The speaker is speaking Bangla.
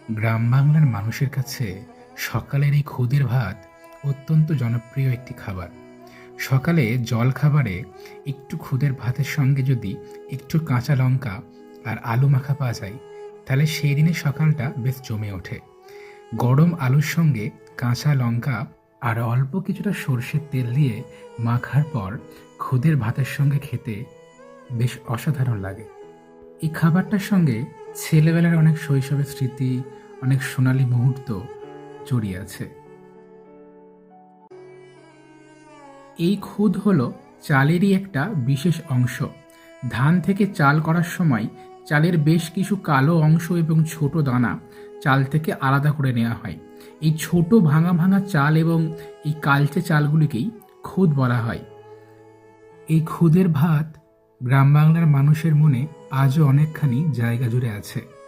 গ্রাম বাংলার মানুষের কাছে সকালের এই খুদের ভাত অত্যন্ত জনপ্রিয় একটি খাবার। সকালে জলখাবারে একটু খুদের ভাতের সঙ্গে যদি একটু কাঁচা লঙ্কা আর আলু মাখা পাওয়া যায়, তাহলে সেই দিনের সকালটা বেশ জমে ওঠে। গরম আলুর সঙ্গে কাঁচা লঙ্কা আর অল্প কিছুটা সর্ষের তেল দিয়ে মাখার পর খুদের ভাতের সঙ্গে খেতে বেশ অসাধারণ লাগে। এই খাবারটার সঙ্গে ছেলেবেলার অনেক শৈশবের স্মৃতি, অনেক সোনালী মুহূর্ত জড়িয়ে আছে। এই খুদ হলো চালেরই একটা বিশেষ অংশ। ধান থেকে চাল করার সময় চালের বেশ কিছু কালো অংশ এবং ছোট দানা চাল থেকে আলাদা করে নেওয়া হয়। এই ছোট ভাঙা ভাঙা চাল এবং এই কালচে চালগুলিকেই খুদ বলা হয়। এই খুদের ভাত গ্রাম বাংলার মানুষের মনে আজও অনেকখানি জায়গা জুড়ে আছে।